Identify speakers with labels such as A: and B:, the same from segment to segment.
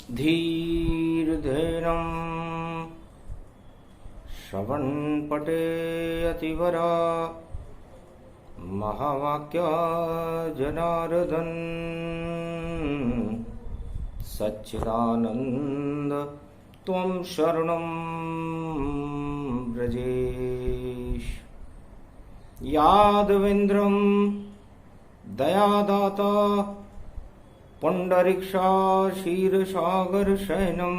A: धीर्धेनं श्रवणपटे अतिवरा महावाक्य जनार्दन सच्चिदानंद त्वं शरणं व्रजेश। यादवेन्द्रं दयादाता पुंडरीक्षा क्षीरसागर शयनम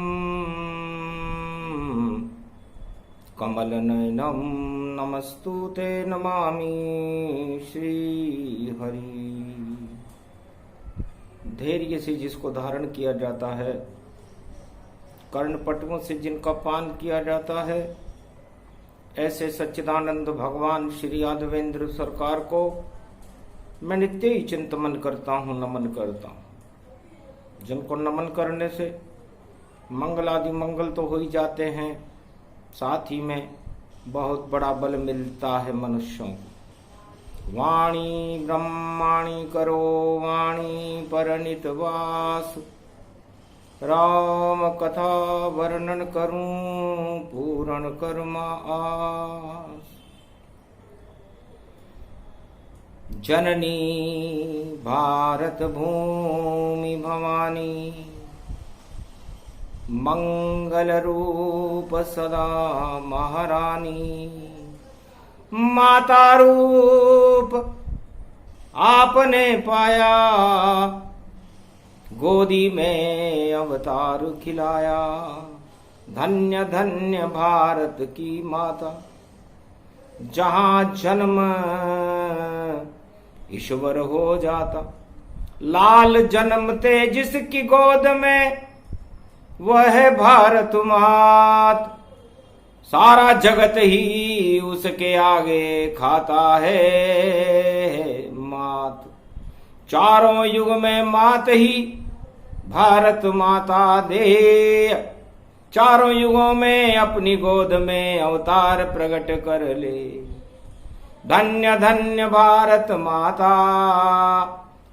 A: कमलनयनम नमस्तुते नमामि श्रीहरि। धैर्य से जिसको धारण किया जाता है, कर्णपटुओं से जिनका पान किया जाता है, ऐसे सच्चिदानंद भगवान श्री यादवेंद्र सरकार को मैं नित्य ही चिंतन करता हूँ, नमन करता हूँ। जिनको नमन करने से मंगल आदि मंगल तो हो ही जाते हैं, साथ ही में बहुत बड़ा बल मिलता है मनुष्यों को। वाणी ब्रह्माणी करो वाणी परनित वास, राम कथा वर्णन करूं पूर्ण कर्मा आस। जननी भारत भूमि भवानी, मंगल रूप सदा महारानी। माता रूप आपने पाया, गोदी में अवतार खिलाया। धन्य धन्य भारत की माता, जहां जन्म ईश्वर हो जाता। लाल जन्मते जिसकी गोद में, वह है भारत मात। सारा जगत ही उसके आगे खाता है मात। चारों युग में मात ही भारत माता दे। चारों युगों में अपनी गोद में अवतार प्रकट कर ले। धन्य धन्य भारत माता,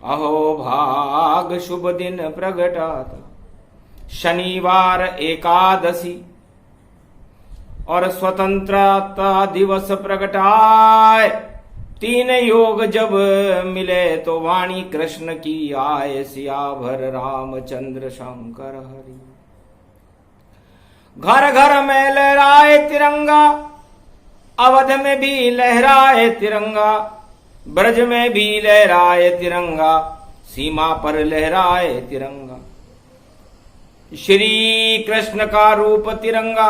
A: अहो भाग शुभ दिन प्रगटाता। शनिवार एकादशी और स्वतंत्रता दिवस प्रगटाए। तीन योग जब मिले तो वाणी कृष्ण की आए। सियावर रामचंद्र शंकर हरि। घर घर में लहराए तिरंगा, अवध में भी लहराए तिरंगा। ब्रज में भी लहराए तिरंगा, सीमा पर लहराए तिरंगा। श्री कृष्ण का रूप तिरंगा,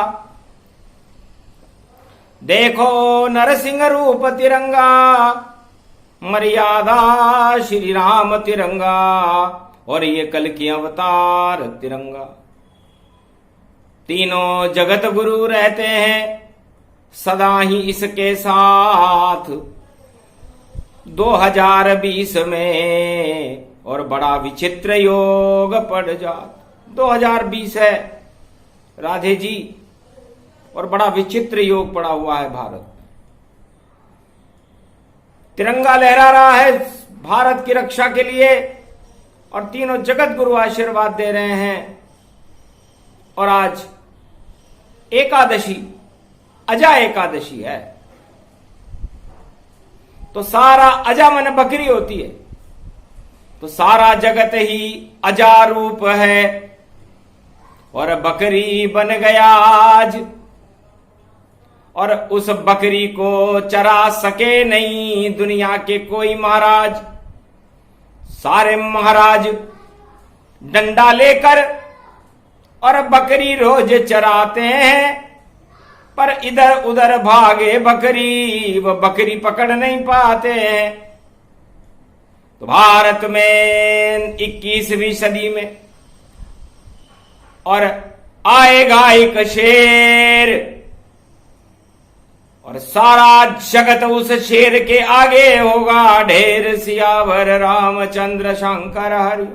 A: देखो नरसिंह रूप तिरंगा। मर्यादा श्री राम तिरंगा, और ये कल की अवतार तिरंगा। तीनों जगत गुरु रहते हैं सदा ही इसके साथ। 2020 में और बड़ा विचित्र योग पड़ जात। 2020 है राधे जी, और बड़ा विचित्र योग पड़ा हुआ है भारत। तिरंगा लहरा रहा है भारत की रक्षा के लिए, और तीनों जगत गुरु आशीर्वाद दे रहे हैं। और आज एकादशी, अजा एकादशी है, तो सारा अजा मन बकरी होती है, तो सारा जगत ही अजा रूप है। और बकरी बन गया आज, और उस बकरी को चरा सके नहीं दुनिया के कोई महाराज। सारे महाराज डंडा लेकर और बकरी रोज चराते हैं, पर इधर उधर भागे बकरी, वो बकरी पकड़ नहीं पाते हैं। तो भारत में 21वीं सदी में और आएगा एक शेर, और सारा जगत उस शेर के आगे होगा ढेर। सियावर रामचंद्र शंकर हरि।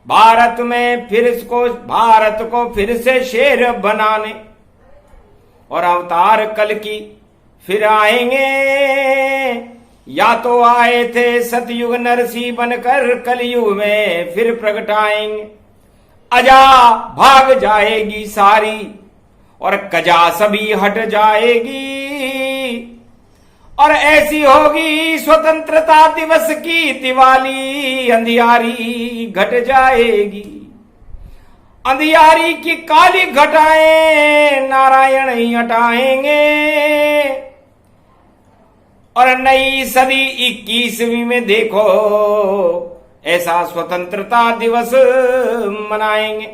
A: भारत में फिर इसको, भारत को फिर से शेर बनाने और अवतार कल की फिर आएंगे। या तो आए थे सतयुग नरसी बनकर, कलयुग में फिर प्रगटाएंगे। अजा भाग जाएगी सारी और कजा सभी हट जाएगी। और ऐसी होगी स्वतंत्रता दिवस की दिवाली, अंधियारी घट जाएगी। अंधियारी की काली घटाएं नारायण ही हटाएंगे और नई सदी 21वीं में देखो ऐसा स्वतंत्रता दिवस मनाएंगे।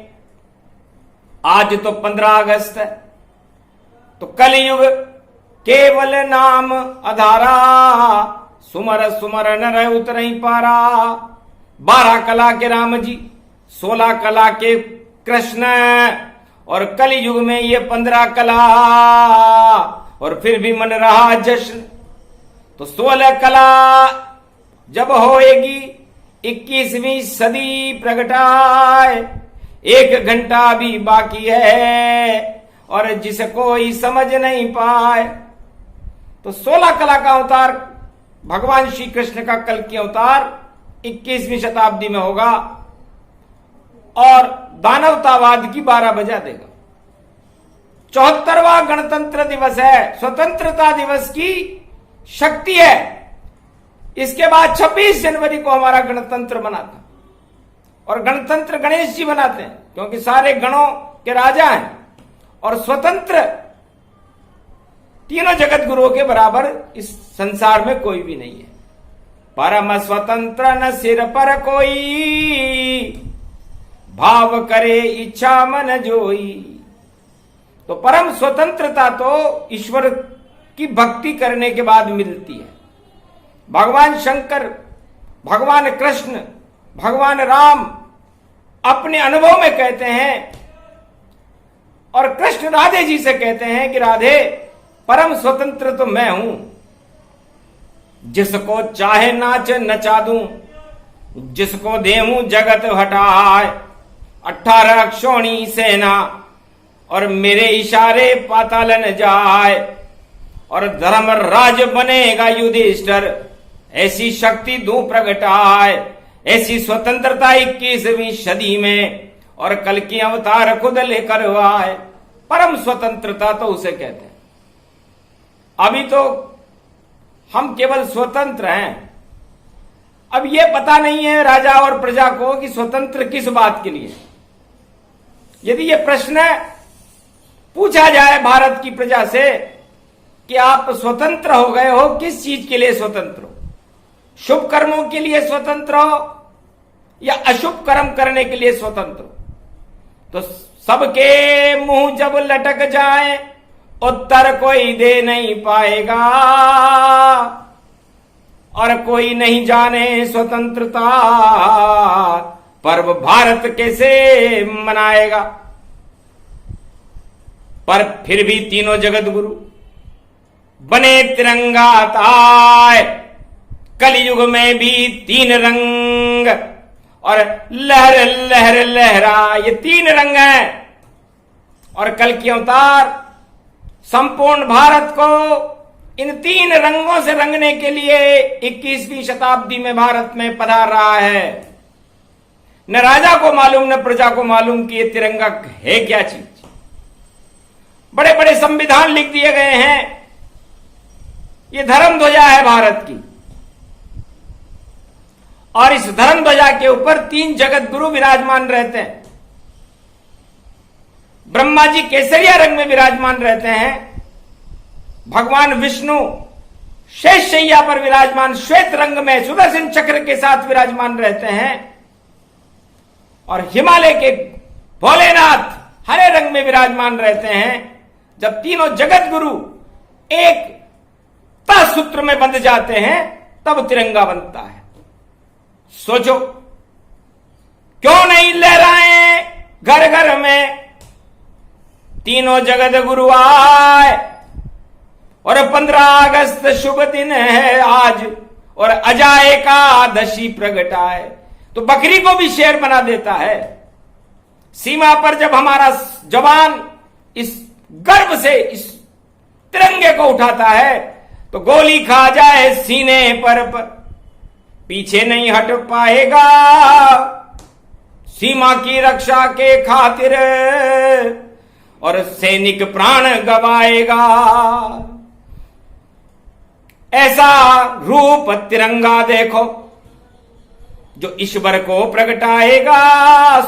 A: आज तो 15 अगस्त है, तो कलयुग केवल नाम आधारा, सुमर सुमर नर उतरई पारा। 12 कला के राम जी, 16 कला के कृष्ण, और कलयुग में ये 15 कला, और फिर भी मन रहा जश्न। तो 16 कला जब होएगी 21वीं सदी प्रगटाए, 1 घंटा भी बाकी है और जिसे कोई समझ नहीं पाए। तो 16 कला का अवतार भगवान श्री कृष्ण का कल की अवतार 21वीं शताब्दी में होगा और दानवतावाद की 12 बजा देगा। 74वां गणतंत्र दिवस है, स्वतंत्रता दिवस की शक्ति है। इसके बाद 26 जनवरी को हमारा गणतंत्र बना था, और गणतंत्र गणेश जी बनाते हैं क्योंकि सारे गणों के राजा हैं, और स्वतंत्र तीनों जगत गुरुओं के बराबर इस संसार में कोई भी नहीं है। परम स्वतंत्र न सिर पर कोई, भाव करे इच्छा मन जोई। तो परम स्वतंत्रता तो ईश्वर की भक्ति करने के बाद मिलती है। भगवान शंकर, भगवान कृष्ण, भगवान राम अपने अनुभव में कहते हैं, और कृष्ण राधे जी से कहते हैं कि राधे परम स्वतंत्र तो मैं हूं, जिसको चाहे नाच नचा दूं, जिसको देऊं जगत हटाए। 18 अक्षौणी सेना और मेरे इशारे पाताल न जाए, और धर्मराज बनेगा युधिष्ठिर, ऐसी शक्ति दूं प्रगटाए। ऐसी स्वतंत्रता 21वीं सदी में, और कल की अवतार खुद लेकर आए। परम स्वतंत्रता तो उसे कहते हैं। अभी तो हम केवल स्वतंत्र हैं, अब यह पता नहीं है राजा और प्रजा को कि स्वतंत्र किस बात के लिए। यदि यह प्रश्न पूछा जाए भारत की प्रजा से कि आप स्वतंत्र हो गए हो, किस चीज के लिए स्वतंत्र हो? शुभ कर्मों के लिए स्वतंत्र हो या अशुभ कर्म करने के लिए स्वतंत्र हो? तो सबके मुंह जब लटक जाए उत्तर कोई दे नहीं पाएगा, और कोई नहीं जाने स्वतंत्रता पर्व भारत कैसे मनाएगा। पर फिर भी तीनों जगत गुरु बने तिरंगा ताय। कलयुग में भी 3 रंग और लहर लहर लहरा, ये 3 रंग हैं। और कल की अवतार संपूर्ण भारत को इन 3 रंगों से रंगने के लिए 21वीं शताब्दी में भारत में पधार रहा है। न राजा को मालूम न प्रजा को मालूम कि ये तिरंगा है क्या चीज। बड़े बड़े संविधान लिख दिए गए हैं, ये धर्म ध्वजा है भारत की, और इस धर्म ध्वजा के ऊपर 3 जगत गुरु विराजमान रहते हैं। ब्रह्मा जी केसरिया रंग में विराजमान रहते हैं, भगवान विष्णु शेषशैया पर विराजमान श्वेत रंग में सुदर्शन चक्र के साथ विराजमान रहते हैं, और हिमालय के भोलेनाथ हरे रंग में विराजमान रहते हैं। जब तीनों जगत गुरु एक सूत्र में बंध जाते हैं तब तिरंगा बनता है। सोचो, क्यों नहीं लहराए घर घर में तीनों जगत गुरु आए। और 15 अगस्त शुभ दिन है आज, और अजा एकादशी प्रगटाए। तो बकरी को भी शेर बना देता है। सीमा पर जब हमारा जवान इस गर्व से इस तिरंगे को उठाता है तो गोली खा जाए सीने पर पीछे नहीं हट पाएगा। सीमा की रक्षा के खातिर और सैनिक प्राण गवाएगा। ऐसा रूप तिरंगा देखो जो ईश्वर को प्रगटाएगा।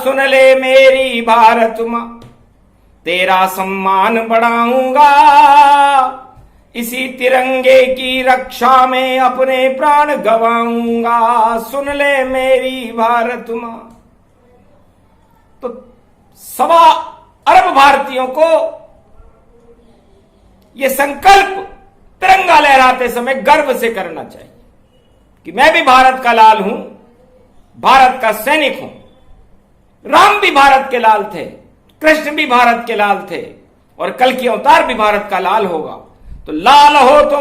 A: सुन ले मेरी भारत मां, तेरा सम्मान बढ़ाऊंगा। इसी तिरंगे की रक्षा में अपने प्राण गवाऊंगा। सुन ले मेरी भारत मां। तो 1.25 अरब भारतीयों को यह संकल्प तिरंगा लहराते समय गर्व से करना चाहिए कि मैं भी भारत का लाल हूं, भारत का सैनिक हूं। राम भी भारत के लाल थे, कृष्ण भी भारत के लाल थे और कल की अवतार भी भारत का लाल होगा। तो लाल हो तो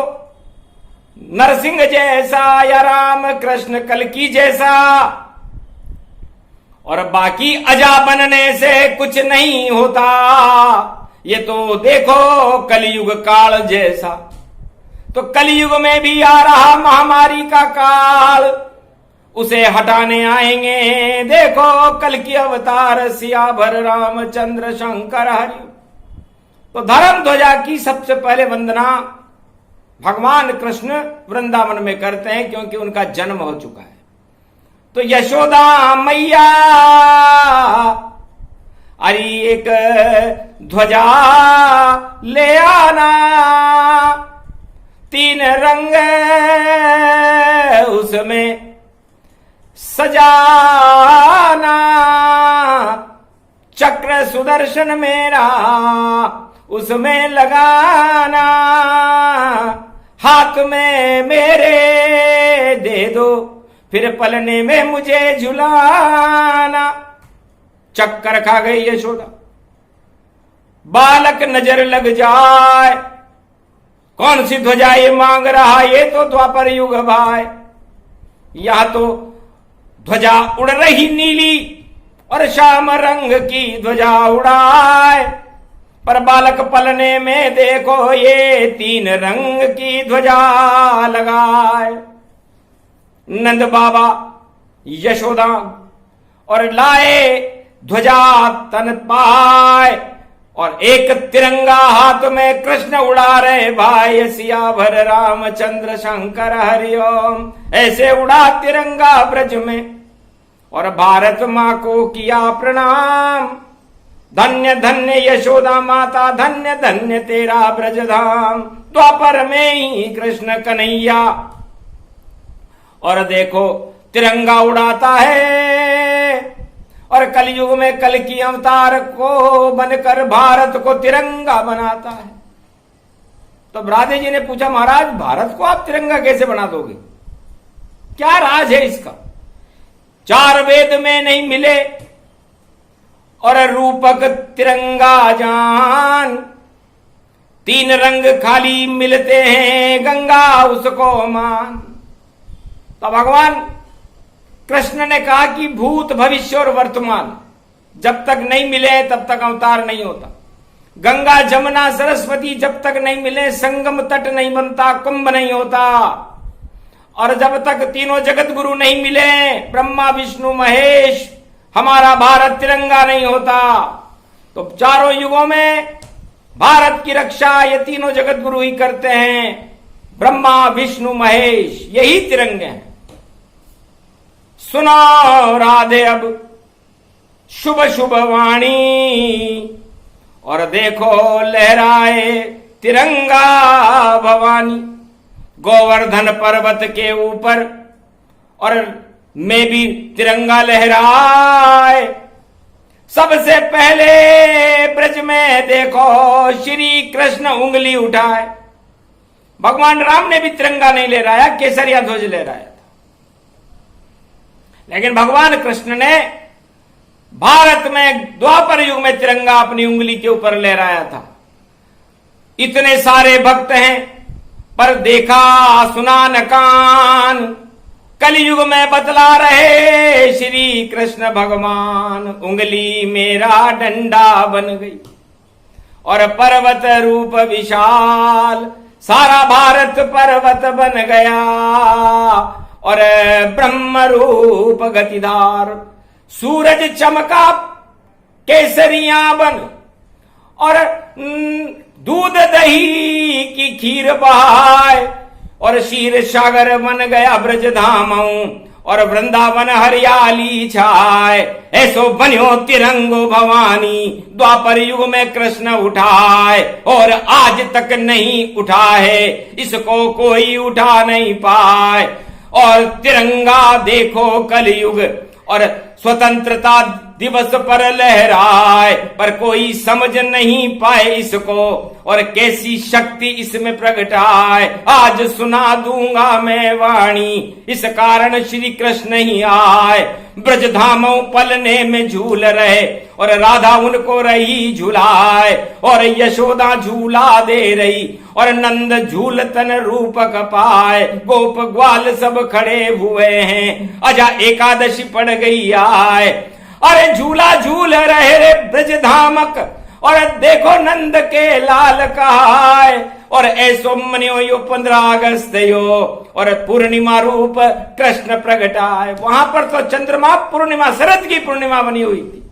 A: नरसिंह जैसा या राम कृष्ण कल की जैसा, और बाकी अजा बनने से कुछ नहीं होता। ये तो देखो कलयुग काल जैसा। तो कलयुग में भी आ रहा महामारी का काल, उसे हटाने आएंगे देखो कल की अवतार सियावर रामचंद्र शंकर हरि। तो धर्म ध्वजा की सबसे पहले वंदना भगवान कृष्ण वृंदावन में करते हैं क्योंकि उनका जन्म हो चुका है। तो यशोदा मैया अरे एक ध्वजा ले आना, 3 रंग उसमें सजाना, चक्र सुदर्शन मेरा उसमें लगाना, हाथ में मेरे दे दो फिर पलने में मुझे झुलाना। चक्कर खा गई यशोदा, बालक नजर लग जाए, कौन सी ध्वजा ये मांग रहा, ये तो द्वापर युग भाई। यह तो ध्वजा उड़ रही नीली और श्याम रंग की ध्वजा उड़ाए, पर बालक पलने में देखो ये 3 रंग की ध्वजा लगाए। नंद बाबा यशोदा और लाए ध्वजा तन पाए, और एक तिरंगा हाथ में कृष्ण उड़ा रहे भाई सियावर रामचंद्र शंकर हरिओम। ऐसे उड़ा तिरंगा ब्रज में और भारत मां को किया प्रणाम। धन्य धन्य यशोदा माता, धन्य धन्य तेरा ब्रजधाम। द्वापर में ही कृष्ण कन्हैया और देखो तिरंगा उड़ाता है, और कलयुग में कल की अवतार को बनकर भारत को तिरंगा बनाता है। तो राधे जी ने पूछा महाराज भारत को आप तिरंगा कैसे बना दोगे, क्या राज है इसका? 4 वेद में नहीं मिले और रूपक तिरंगा जान, 3 रंग खाली मिलते हैं गंगा उसको मान। तो भगवान कृष्ण ने कहा कि भूत भविष्य और वर्तमान जब तक नहीं मिले तब तक अवतार नहीं होता। गंगा जमुना सरस्वती जब तक नहीं मिले संगम तट नहीं बनता, कुंभ नहीं होता। और जब तक तीनों जगत गुरु नहीं मिले, ब्रह्मा विष्णु महेश, हमारा भारत तिरंगा नहीं होता। तो चारों युगों में भारत की रक्षा ये तीनों जगत गुरु ही करते हैं, ब्रह्मा विष्णु महेश, यही तिरंगे हैं। सुनो राधे अब शुभ शुभ वाणी, और देखो लहराए तिरंगा भवानी। गोवर्धन पर्वत के ऊपर और में भी तिरंगा लहराए। सबसे पहले ब्रज में देखो श्री कृष्ण उंगली उठाए। भगवान राम ने भी तिरंगा नहीं लहराया, केसरिया ध्वज लहराया था। लेकिन भगवान कृष्ण ने भारत में द्वापर युग में तिरंगा अपनी उंगली के ऊपर लहराया था। इतने सारे भक्त हैं पर देखा सुना न कान, कलयुग में बतला रहे श्री कृष्ण भगवान। उंगली मेरा डंडा बन गई और पर्वत रूप विशाल, सारा भारत पर्वत बन गया और ब्रह्म रूप गतिधार। सूरज चमका केसरिया बन, और दूध दही की खीर बहाय, और क्षीर सागर बन गया ब्रज धामऊ, और वृंदावन हरियाली छाए। ऐसो बन्यो तिरंगो भवानी, द्वापर युग में कृष्ण उठाए, और आज तक नहीं उठा है, इसको कोई उठा नहीं पाए। और तिरंगा देखो कलयुग, और स्वतंत्रता दिवस पर लहराए, पर कोई समझ नहीं पाए इसको, और कैसी शक्ति इसमें प्रगटाए। आज सुना दूंगा मैं वाणी, इस कारण श्री कृष्ण ही आए। ब्रज धामों पलने में झूल रहे, और राधा उनको रही झुलाए, और यशोदा झूला दे रही, और नंद झूलतन रूपक पाए। गोप ग्वाल सब खड़े हुए हैं, अजा एकादशी पड़ गई आए। अरे झूला झूल रहे रे ब्रज धामक, और देखो नंद के लाल कहाय। और ऐसो मनियो यो 15 अगस्त यो, और पूर्णिमा रूप कृष्ण प्रगटाए। वहां पर तो चंद्रमा पूर्णिमा, शरद की पूर्णिमा बनी हुई थी,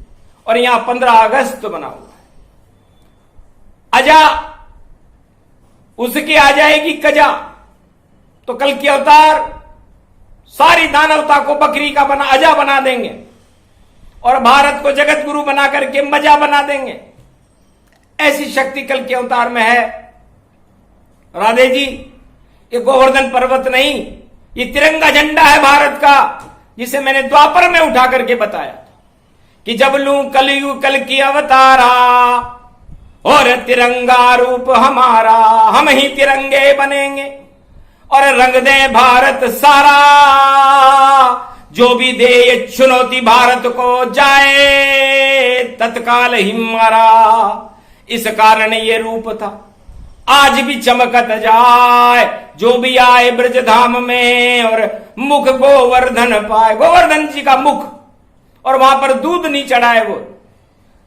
A: और यहां 15 अगस्त बना हुआ है। अजा उसकी आ जाएगी कजा, तो कल की अवतार सारी दानवता को बकरी का बना अजा बना देंगे, और भारत को जगत गुरु बना करके मजा बना देंगे। ऐसी शक्ति कल के अवतार में है। राधे जी, ये गोवर्धन पर्वत नहीं, ये तिरंगा झंडा है भारत का, जिसे मैंने द्वापर में उठा करके बताया कि जब लूं कलयुग कल की अवतारा, और तिरंगा रूप हमारा, हम ही तिरंगे बनेंगे, और रंग दे भारत सारा। जो भी दे ये चुनौती भारत को, जाए तत्काल ही मारा। इस कारण ये रूप था, आज भी चमकत जाए। जो भी आए ब्रज धाम में, और मुख गोवर्धन पाए। गोवर्धन जी का मुख, और वहां पर दूध नहीं चढ़ाए वो,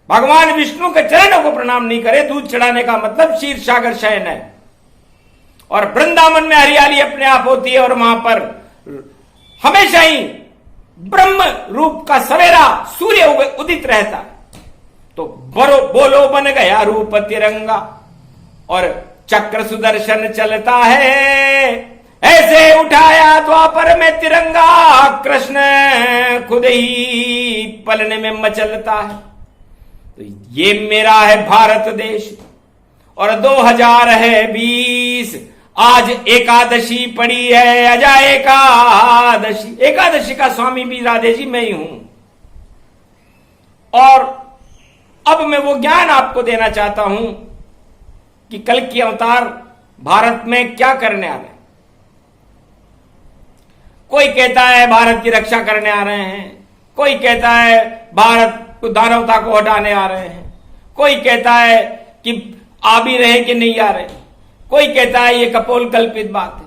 A: भगवान विष्णु के चरणों को प्रणाम नहीं करे। दूध चढ़ाने का मतलब क्षीर सागर शयन है। और वृंदावन में हरियाली अपने आप होती है, और वहां पर हमेशा ही ब्रह्म रूप का सवेरा सूर्य उदित रहता है। तो बोलो बन गया रूप तिरंगा, और चक्र सुदर्शन चलता है। ऐसे उठाया द्वापर में तिरंगा, कृष्ण खुद ही पलने में मचलता है। तो ये मेरा है भारत देश, और 2020 आज एकादशी पड़ी है, अजा एकादशी। एकादशी का स्वामी भी राधे जी मैं ही हूं। और अब मैं वो ज्ञान आपको देना चाहता हूं कि कल की अवतार भारत में क्या करने आ रहे हैं। कोई कहता है भारत की रक्षा करने आ रहे हैं, कोई कहता है भारत को दानवता को हटाने आ रहे हैं, कोई कहता है कि आ भी रहे कि नहीं आ रहे, कोई कहता है ये कपोल कल्पित बात है,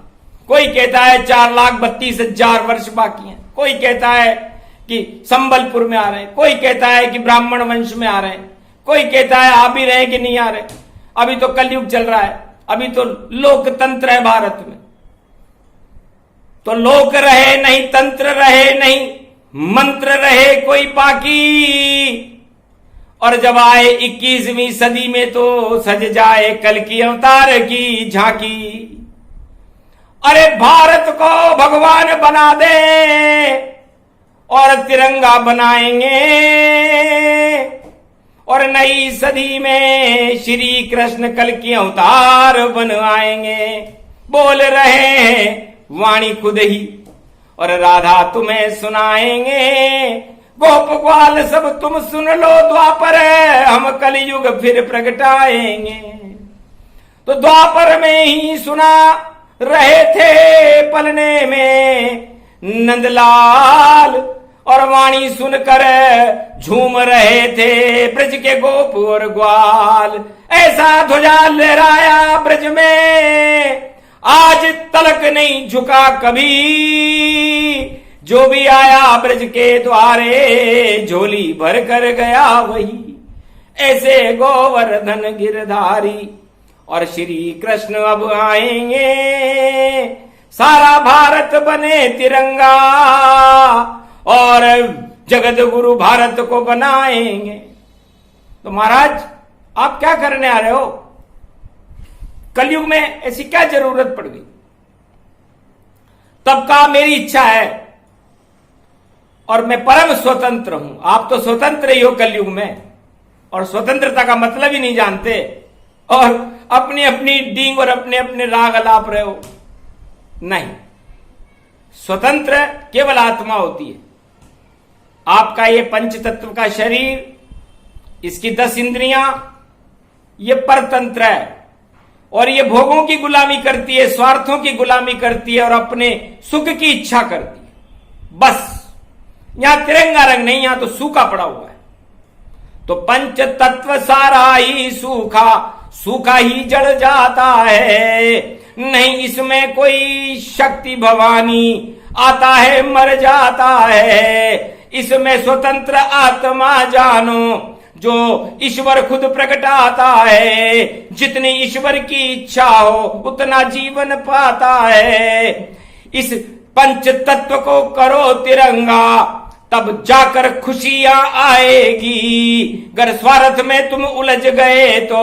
A: कोई कहता है 4,32,000 वर्ष बाकी हैं, कोई कहता है कि संबलपुर में आ रहे हैं, कोई कहता है कि ब्राह्मण वंश में आ रहे हैं, कोई कहता है आ भी रहे कि नहीं आ रहे। अभी तो कलयुग चल रहा है, अभी तो लोकतंत्र है भारत में। तो लोक रहे नहीं, तंत्र रहे नहीं, मंत्र रहे कोई बाकी। और जब आए 21वीं सदी में तो सज जाए कल की अवतार की झांकी। अरे भारत को भगवान बना दे और तिरंगा बनाएंगे, और नई सदी में श्री कृष्ण कल की अवतार बन आएंगे। बोल रहे हैं वाणी खुद ही, और राधा तुम्हें सुनाएंगे। गोप ग्वाल सब तुम सुन लो, द्वापर हम कलयुग फिर प्रगटाएंगे। तो द्वापर में ही सुना रहे थे पलने में नंदलाल, और वाणी सुनकर झूम रहे थे ब्रज के गोप और ग्वाल। ऐसा ध्वजा लहराया ब्रज में, आज तलक नहीं झुका कभी। जो भी आया ब्रज के द्वारे, झोली भर कर गया वही। ऐसे गोवर्धन गिरधारी और श्री कृष्ण अब आएंगे। सारा भारत बने तिरंगा, और जगत गुरु भारत को बनाएंगे। तो महाराज आप क्या करने आ रहे हो? कलयुग में ऐसी क्या जरूरत पड़ गई? तब कहा मेरी इच्छा है और मैं परम स्वतंत्र हूं। आप तो स्वतंत्र ही हो कलयुग में, और स्वतंत्रता का मतलब ही नहीं जानते, और अपनी अपनी डींग और अपने अपने राग अलाप रहे हो। नहीं, स्वतंत्र केवल आत्मा होती है। आपका ये पंच तत्व का शरीर, इसकी 10 इंद्रियां, ये परतंत्र है, और ये भोगों की गुलामी करती है, स्वार्थों की गुलामी करती है, और अपने सुख की इच्छा करती है। बस यहां तिरंगा रंग नहीं, यहां तो सूखा पड़ा हुआ है। तो पंच तत्व सारा ही सूखा, सूखा ही जड़ जाता है। नहीं इसमें कोई शक्ति भवानी, आता है मर जाता है। इसमें स्वतंत्र आत्मा जानो, जो ईश्वर खुद प्रकटाता है। जितनी ईश्वर की इच्छा हो उतना जीवन पाता है। इस पंच तत्व को करो तिरंगा, तब जाकर खुशियां आएगी। अगर स्वार्थ में तुम उलझ गए तो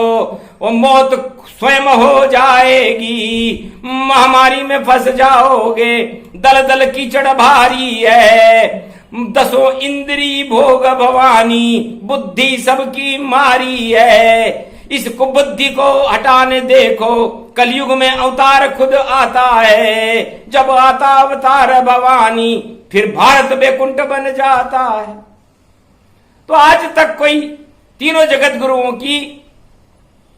A: वो मौत स्वयं हो जाएगी। महामारी में फंस जाओगे, दल दल कीचड़ भारी है। 10 इंद्री भोग भवानी, बुद्धि सबकी मारी है। इस कुबुद्धि को हटाने देखो, कलयुग में अवतार खुद आता है। जब आता अवतार भवानी, फिर भारत वैकुंठ बन जाता है। तो आज तक कोई तीनों जगत गुरुओं की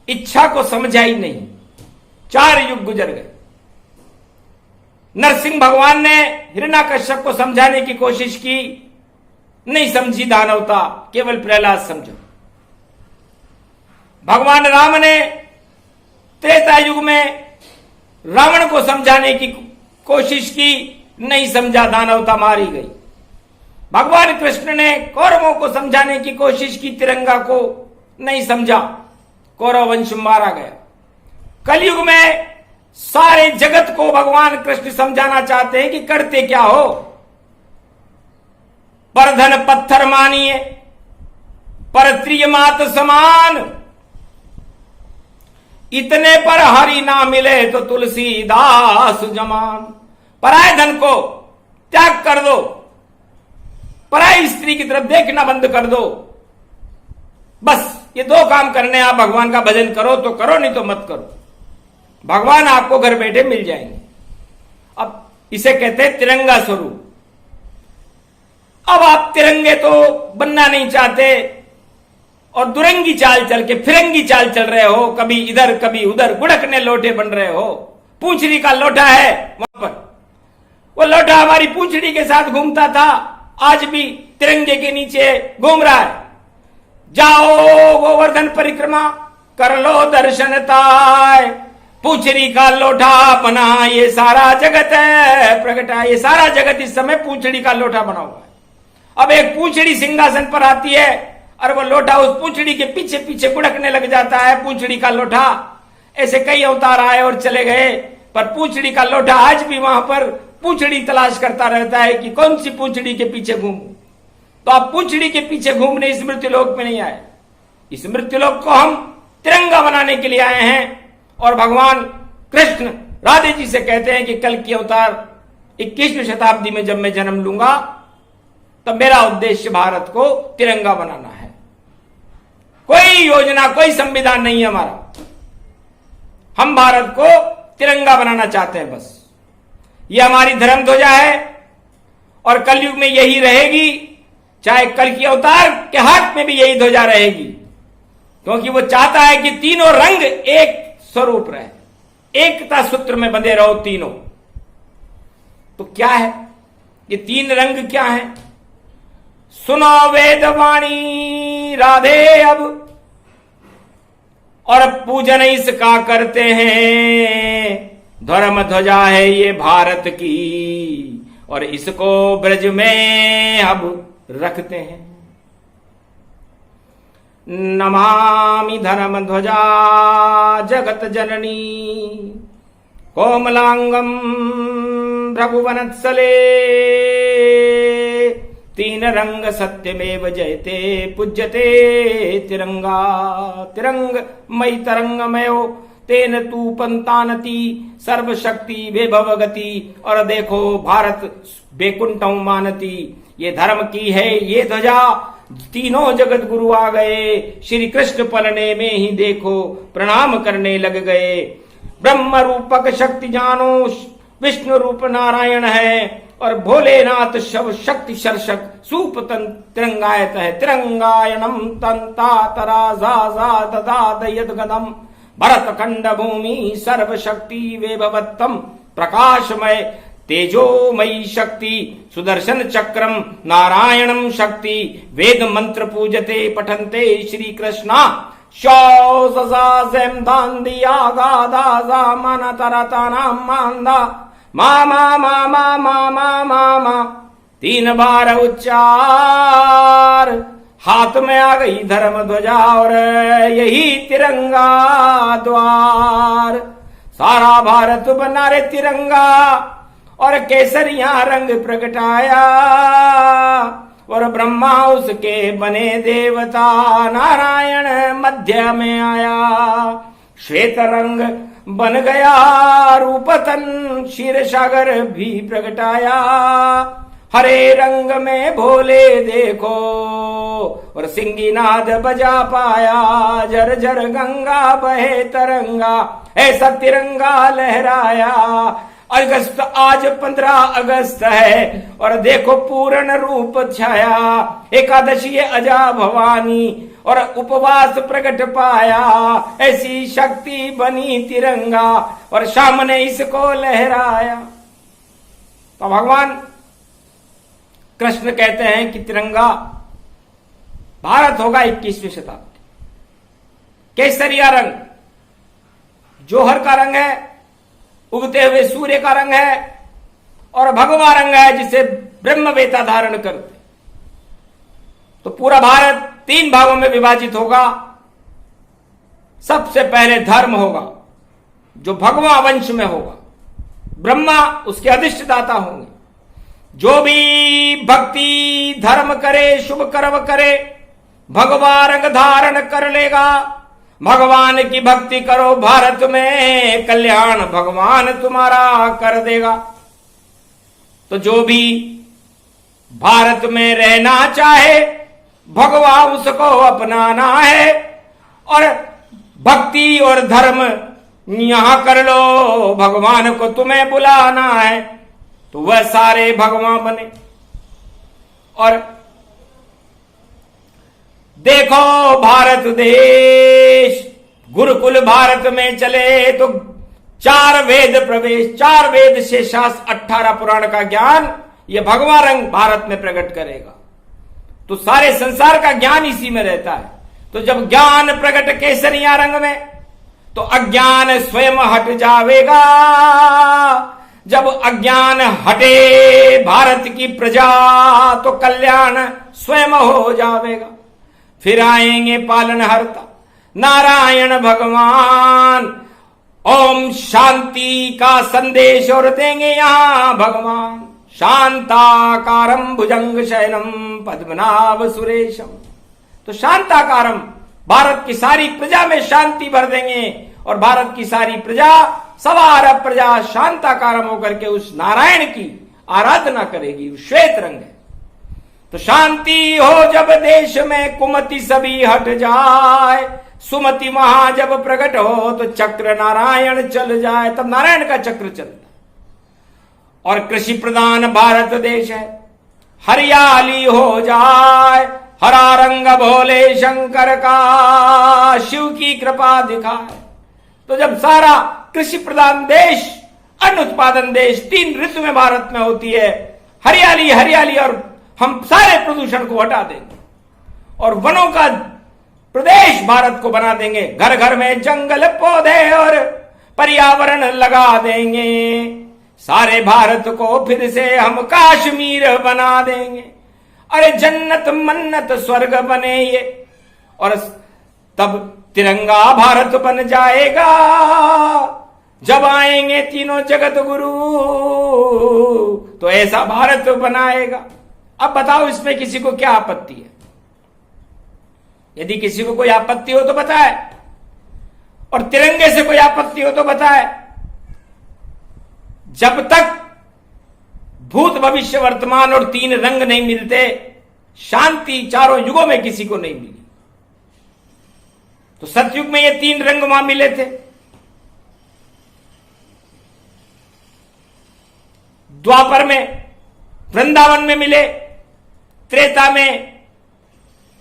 A: इच्छा को समझा ही नहीं। 4 युग गुजर गए। नरसिंह भगवान ने हिरण्याकश्यप को समझाने की कोशिश की, नहीं समझी दानवता, केवल प्रहलाद समझो। भगवान राम ने त्रेता युग में रावण को समझाने की कोशिश की, नहीं समझा, दानवता मारी गई। भगवान कृष्ण ने कौरवों को समझाने की कोशिश की, तिरंगा को नहीं समझा, कौरव वंश मारा गया। कलयुग में सारे जगत को भगवान कृष्ण समझाना चाहते हैं कि करते क्या हो। पर धन पत्थर मानिए, पर त्रिय मात समान। इतने पर हरि ना मिले तो तुलसीदास जमान। पराय धन को त्याग कर दो, पराई स्त्री की तरफ देखना बंद कर दो। बस ये 2 काम करने। आप भगवान का भजन करो तो करो, नहीं तो मत करो। भगवान आपको घर बैठे मिल जाएंगे। अब इसे कहते हैं तिरंगा स्वरूप। अब आप तिरंगे तो बनना नहीं चाहते और दुरंगी चाल चल के फिरंगी चाल चल रहे हो, कभी इधर कभी उधर गुड़कने लोटे बन रहे हो। पूंछड़ी का लोटा है वहां पर, वो लोटा हमारी पूंछड़ी के साथ घूमता था, आज भी तिरंगे के नीचे घूम रहा है। जाओ गोवर्धन परिक्रमा कर लो दर्शन ताय, पूंछड़ी का लोटा बना ये सारा जगत है प्रगटा। ये सारा जगत इस समय पूंछड़ी का लोटा बना हुआ है। अब एक पूंछड़ी सिंहासन पर आती है और वो लोटा उस पूंछड़ी के पीछे पीछे गुड़कने लग जाता है। पूंछड़ी का लोटा, ऐसे कई अवतार आए और चले गए, पर पूंछड़ी का लोटा आज भी वहां पर पूंछड़ी तलाश करता रहता है कि कौन सी पूंछड़ी के पीछे घूमूं। तो आप पूंछड़ी के पीछे घूमने इस मृत्युलोक में नहीं आए। इस मृत्युलोक को हम तिरंगा बनाने के लिए आए हैं। और भगवान कृष्ण राधे जी से कहते हैं कि कल की अवतार 21वीं शताब्दी में जब मैं जन्म लूंगा, तब मेरा उद्देश्य भारत को तिरंगा बनाना है। कोई योजना, कोई संविधान नहीं है हमारा। हम भारत को तिरंगा बनाना चाहते हैं बस। यह हमारी धर्म ध्वजा है और कलयुग में यही रहेगी। चाहे कल की अवतार के हाथ में भी यही ध्वजा रहेगी, क्योंकि वो चाहता है कि तीनों रंग एक स्वरूप रहे, एकता सूत्र में बंधे रहो तीनों। तो क्या है ये 3 रंग? क्या है? सुनो वेदवाणी राधे अब, और पूजन इसका करते हैं। धर्म ध्वजा है ये भारत की, और इसको ब्रज में अब रखते हैं। नमामि धर्म ध्वजा जगत जननी, कोमलांगम भृगुवनत्सले, तीन रंग सत्यमेव जयते पूज्यते तिरंगा। तिरंग मई तरंगमयो तेन तू पंतानति सर्वशक्ति विभव गति। और देखो भारत बेकुंठों मानती, ये धर्म की है ये ध्वजा, तीनों जगत गुरु आ गए, श्री कृष्ण पलने में ही देखो प्रणाम करने लग गए। ब्रह्म रूपक शक्ति जानो, विष्णु रूप नारायण है, और भोलेनाथ शव शक्ति शर्षक सूप तिरंगायत है। तिरंगायणम तंता तरा जा जा ददा दयद गदम भरत खंड भूमि सर्व शक्ति वेभवत्तम प्रकाशमय तेजोमयी शक्ति सुदर्शन चक्रम नारायणम शक्ति वेद मंत्र पूजते पठन्ते श्री कृष्णा मन तरता मांदा मा मा मा मा मा मा मा मा। 3 बार उच्चार, हाथ में आ गई धर्म ध्वजा और यही तिरंगा द्वार। सारा भारत बना रे तिरंगा और केसरिया रंग प्रगटाया, और ब्रह्मा उसके बने देवता नारायण मध्य में आया। श्वेत रंग बन गया रूपतन क्षीर सागर भी प्रगटाया। हरे रंग में भोले देखो और सिंगीनाद बजा पाया। झर झर गंगा बहे तरंगा ऐसा तिरंगा लहराया। अगस्त आज 15 अगस्त है और देखो पूर्ण रूप छाया। एकादशी अजा भवानी और उपवास प्रकट पाया। ऐसी शक्ति बनी तिरंगा और शाम ने इसको लहराया। तो भगवान कृष्ण कहते हैं कि तिरंगा भारत होगा 21वीं शताब्दी। केसरिया रंग जोहर का रंग है, उगते हुए सूर्य का रंग है, और भगवा रंग है जिसे ब्रह्मवेता धारण करते। तो पूरा भारत 3 भागों में विभाजित होगा। सबसे पहले धर्म होगा जो भगवा वंश में होगा, ब्रह्मा उसके अधिष्ठदाता होंगे। जो भी भक्ति धर्म करे, शुभ कर्म करे, भगवा रंग धारण कर लेगा। भगवान की भक्ति करो, भारत में कल्याण भगवान तुम्हारा कर देगा। तो जो भी भारत में रहना चाहे, भगवा उसको अपनाना है, और भक्ति और धर्म यहां कर लो, भगवान को तुम्हें बुलाना है, तो वह सारे भगवान बने। और देखो भारत देश गुरुकुल भारत में चले तो 4 वेद प्रवेश, 4 वेद से शास्त्र, 18 पुराण का ज्ञान ये भगवा रंग भारत में प्रकट करेगा। तो सारे संसार का ज्ञान इसी में रहता है। तो जब ज्ञान प्रकट केसरिया रंग में, तो अज्ञान स्वयं हट जावेगा। जब अज्ञान हटे भारत की प्रजा, तो कल्याण स्वयं हो जावेगा। फिर आएंगे पालनहर्ता नारायण भगवान, ओम शांति का संदेश और देंगे यहां भगवान। शांताकारम भुजंग शयनम पद्मनाभ सुरेशम। तो शांताकारम, भारत की सारी प्रजा में शांति भर देंगे, और भारत की सारी प्रजा, सवार प्रजा शांताकारम होकर के उस नारायण की आराधना करेगी। श्वेत रंग है। तो शांति हो जब देश में, कुमति सभी हट जाए। सुमति वहां जब प्रकट हो, तो चक्र नारायण चल जाए। तब नारायण का चक्र चलता है। और कृषि प्रधान भारत देश है। हरियाली हो जाए, हरा रंग भोले शंकर का, शिव की कृपा दिखाए। तो जब सारा कृषि प्रधान देश, अन्न उत्पादन देश, 3 ऋतु में भारत में होती है, हरियाली हरियाली, और हम सारे प्रदूषण को हटा देंगे और वनों का प्रदेश भारत को बना देंगे। घर घर में जंगल पौधे और पर्यावरण लगा देंगे। सारे भारत को फिर से हम कश्मीर बना देंगे। अरे जन्नत मन्नत स्वर्ग बने ये। और तब तिरंगा भारत बन जाएगा जब आएंगे तीनों जगत गुरु, तो ऐसा भारत बनाएगा। अब बताओ इसमें किसी को क्या आपत्ति है? यदि किसी को कोई आपत्ति हो तो बताए, और तिरंगे से कोई आपत्ति हो तो बताए। जब तक भूत भविष्य वर्तमान और 3 रंग नहीं मिलते, शांति चारों युगों में किसी को नहीं मिली। तो सतयुग में ये 3 रंग वहां मिले थे। द्वापर में वृंदावन में मिले, त्रेता में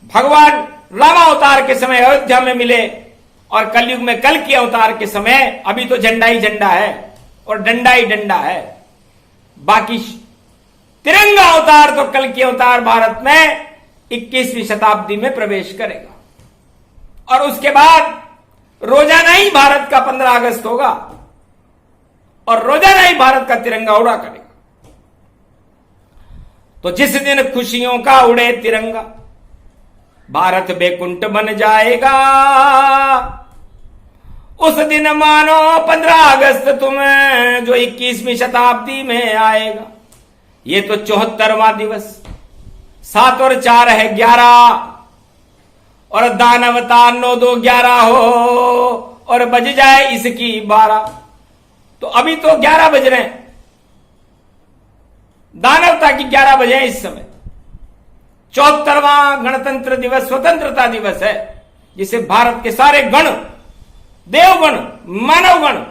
A: भगवान रामावतार के समय अयोध्या में मिले, और कलयुग में कल की अवतार के समय अभी तो झंडा ही झंडा है और डंडा ही डंडा है। बाकी तिरंगा अवतार तो कल की अवतार भारत में 21वीं शताब्दी में प्रवेश करेगा, और उसके बाद रोजाना ही भारत का 15 अगस्त होगा और रोजाना ही भारत का तिरंगा उड़ा करेगा। तो जिस दिन खुशियों का उड़े तिरंगा, भारत बैकुंठ बन जाएगा। उस दिन मानो 15 अगस्त तुम्हें जो 21वीं शताब्दी में आएगा। ये तो 74वां दिवस, 7 और 4 है 11, और दानवता 9 2 11 हो और बज जाए इसकी 12। तो अभी तो 11 बज रहे हैं, दानवता की 11 बजे इस समय। 74वां गणतंत्र दिवस, स्वतंत्रता दिवस है, जिसे भारत के सारे गण, देवगण, मानवगण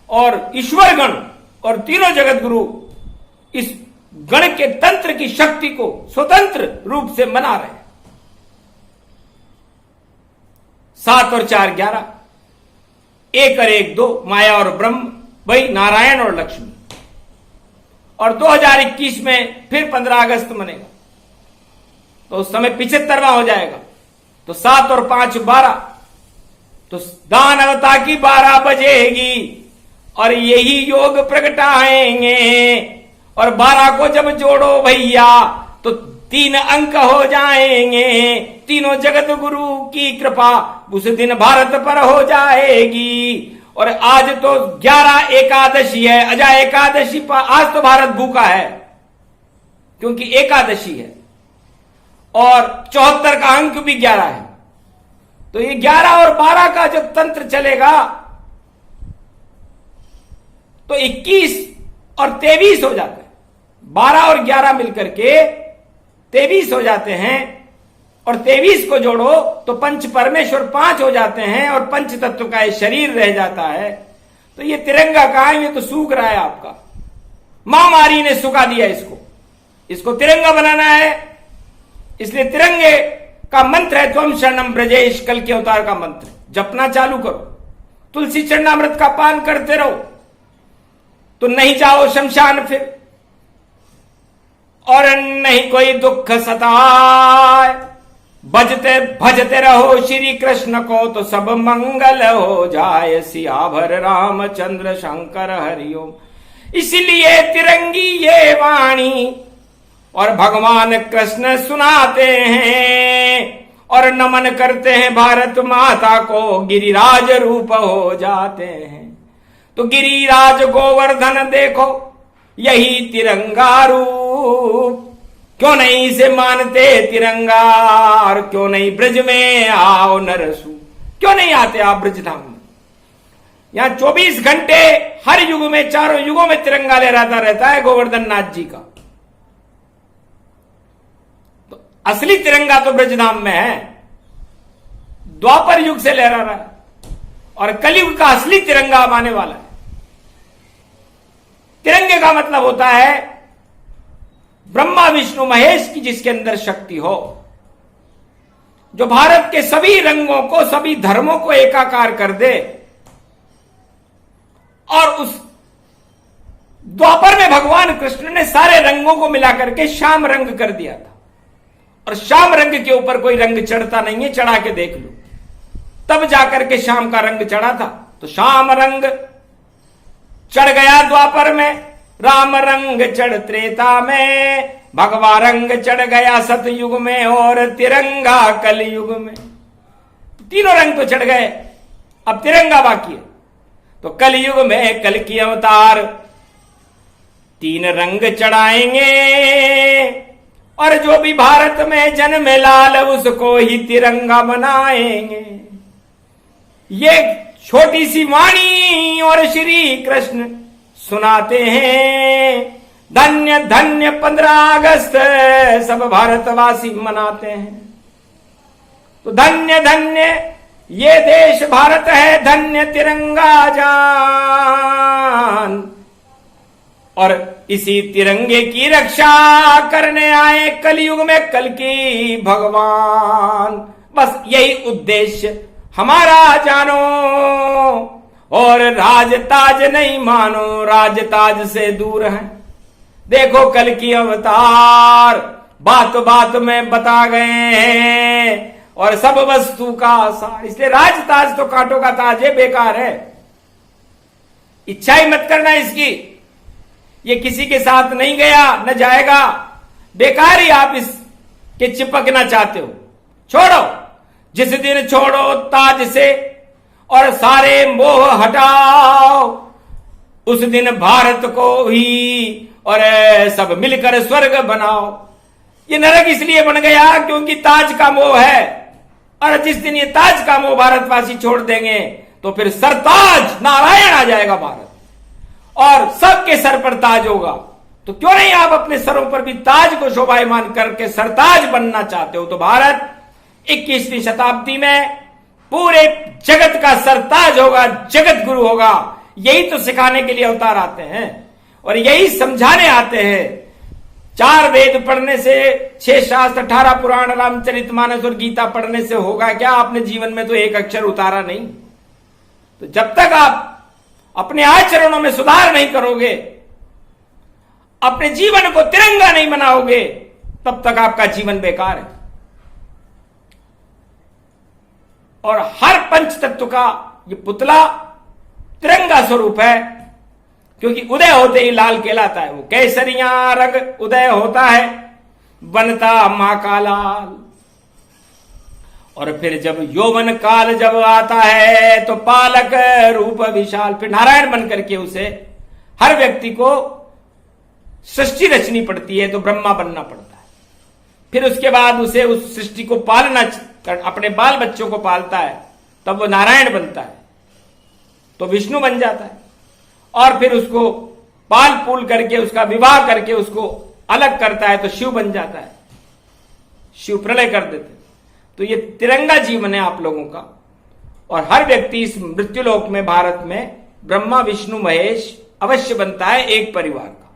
A: और ईश्वर गण और तीनों जगत गुरु इस गण के तंत्र की शक्ति को स्वतंत्र रूप से मना रहे हैं। 7 और 4 11, 1 और 1 2, माया और ब्रह्म, वही नारायण और लक्ष्मी। और 2021 में फिर 15 अगस्त मनेगा, तो उस समय 75वां हो जाएगा। तो 7 और 5 12, तो दानवता की 12 बजेगी और यही योग प्रगटाएंगे। और 12 को जब जोड़ो भैया तो 3 अंक हो जाएंगे। तीनों जगत गुरु की कृपा उस दिन भारत पर हो जाएगी। और आज तो 11 एकादशी है, अजा एकादशी पर आज तो भारत भूखा है क्योंकि एकादशी है, और 74 का अंक भी 11 है। तो ये 11 और 12 का जब तंत्र चलेगा तो 21 और 23 हो जाते हैं। 12 और 11 मिलकर के 23 हो जाते हैं, और 23 को जोड़ो तो पंच परमेश्वर 5 हो जाते हैं, और पंच तत्व का ये शरीर रह जाता है। तो ये तिरंगा कहां है? ये तो सूख रहा है आपका। महामारी ने सुखा दिया इसको तिरंगा बनाना है। इसलिए तिरंगे का मंत्र है त्वम शरणम ब्रजेश, कल के अवतार का मंत्र। जपना चालू करो, तुलसी चरणामृत का पान करते रहो, तो नहीं जाओ शमशान फिर, और नहीं कोई दुख सताए। बजते भजते रहो श्री कृष्ण को, तो सब मंगल हो जाए। सियावर रामचंद्र शंकर हरिओम। इसलिए तिरंगी ये वाणी और भगवान कृष्ण सुनाते हैं, और नमन करते हैं भारत माता को, गिरिराज रूप हो जाते हैं। तो गिरिराज गोवर्धन देखो यही तिरंगा रूप। क्यों नहीं इसे मानते तिरंगा, और क्यों नहीं ब्रज में आओ नरसू। क्यों नहीं आते आप ब्रजधाम में? यहां 24 घंटे हर युग में, चारों युगों में तिरंगा लहराता रहता है गोवर्धन नाथ जी का। तो असली तिरंगा तो ब्रजधाम में है, द्वापर युग से लहरा रहा है, और कलयुग का असली तिरंगा अब आने वाला है। तिरंगे का मतलब होता है ब्रह्मा विष्णु महेश की जिसके अंदर शक्ति हो, जो भारत के सभी रंगों को, सभी धर्मों को एकाकार कर दे। और उस द्वापर में भगवान कृष्ण ने सारे रंगों को मिलाकर के श्याम रंग कर दिया था, और श्याम रंग के ऊपर कोई रंग चढ़ता नहीं है, चढ़ा के देख लो, तब जाकर के श्याम का रंग चढ़ा था। तो श्याम रंग चढ़ गया द्वापर में, राम रंग चढ़ त्रेता में, भगवा रंग चढ़ गया सतयुग में, और तिरंगा कलयुग में। तीनों रंग तो चढ़ गए, अब तिरंगा बाकी है। तो कलयुग में कल की अवतार 3 रंग चढ़ाएंगे, और जो भी भारत में जन्म लाल उसको ही तिरंगा बनाएंगे। ये छोटी सी वाणी और श्री कृष्ण सुनाते हैं, धन्य धन्य 15 अगस्त सब भारतवासी मनाते हैं। तो धन्य धन्य ये देश भारत है, धन्य तिरंगा जान। और इसी तिरंगे की रक्षा करने आए कलयुग में कल की भगवान। बस यही उद्देश्य हमारा जानो, और राज ताज नहीं मानो, राज ताज से दूर है। देखो कल की अवतार बात बात में बता गए हैं, और सब वस्तु का सार। इसलिए राज ताज तो कांटों का ताज है, बेकार है। इच्छा ही मत करना इसकी, ये किसी के साथ नहीं गया न जाएगा, बेकार ही आप इसके चिपकना चाहते हो। छोड़ो, जिस दिन छोड़ो ताज से और सारे मोह हटाओ, उस दिन भारत को ही और सब मिलकर स्वर्ग बनाओ। ये नरक इसलिए बन गया क्योंकि ताज का मोह है, और जिस दिन ये ताज का मोह भारतवासी छोड़ देंगे तो फिर सरताज नारायण आ जाएगा भारत, और सबके सर पर ताज होगा। तो क्यों नहीं आप अपने सरों पर भी ताज को शोभायमान करके सरताज बनना चाहते हो? तो भारत 21वीं शताब्दी में पूरे जगत का सरताज होगा, जगत गुरु होगा। यही तो सिखाने के लिए अवतार आते हैं और यही समझाने आते हैं। 4 वेद पढ़ने से, 6 शास्त्र, 18 पुराण, रामचरितमानस और गीता पढ़ने से होगा क्या? आपने जीवन में तो एक अक्षर उतारा नहीं। तो जब तक आप अपने आचरणों में सुधार नहीं करोगे, अपने जीवन को तिरंगा नहीं बनाओगे, तब तक आपका जीवन बेकार है। और हर पंच तत्व का ये पुतला तिरंगा स्वरूप है, क्योंकि उदय होते ही लाल कहलाता है। वो केसरिया रंग उदय होता है, बनता मां का लाल। और फिर जब यौवन काल जब आता है तो पालक रूप विशाल। फिर नारायण बन करके उसे हर व्यक्ति को सृष्टि रचनी पड़ती है, तो ब्रह्मा बनना पड़ता है। फिर उसके बाद उसे उस सृष्टि को पालना, अपने बाल बच्चों को पालता है, तब वो नारायण बनता है, तो विष्णु बन जाता है। और फिर उसको पाल पूल करके, उसका विवाह करके उसको अलग करता है, तो शिव बन जाता है। शिव प्रलय कर देते। तो ये तिरंगा जीवन है आप लोगों का। और हर व्यक्ति इस मृत्युलोक में, भारत में ब्रह्मा विष्णु महेश अवश्य बनता है एक परिवार का।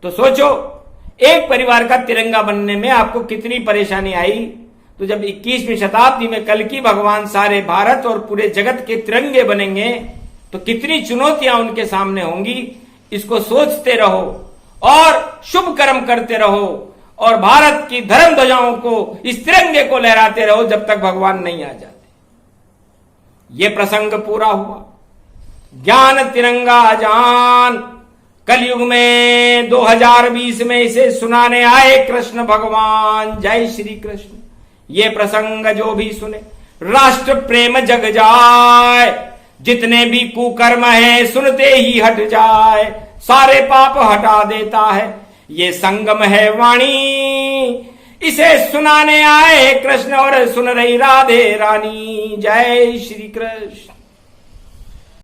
A: तो सोचो, एक परिवार का तिरंगा बनने में आपको कितनी परेशानी आई। तो जब 21वीं शताब्दी में कल की भगवान सारे भारत और पूरे जगत के तिरंगे बनेंगे, तो कितनी चुनौतियां उनके सामने होंगी। इसको सोचते रहो और शुभ कर्म करते रहो, और भारत की धर्म ध्वजाओं को, इस तिरंगे को लहराते रहो जब तक भगवान नहीं आ जाते। ये प्रसंग पूरा हुआ। ज्ञान तिरंगा जान। कलयुग में 2020 में इसे सुनाने आए कृष्ण भगवान। जय श्री कृष्ण। ये प्रसंग जो भी सुने, राष्ट्र प्रेम जग जाए। जितने भी कुकर्म है सुनते ही हट जाए, सारे पाप हटा देता है। ये संगम है वाणी, इसे सुनाने आए कृष्ण और सुन रही राधे रानी। जय श्री कृष्ण।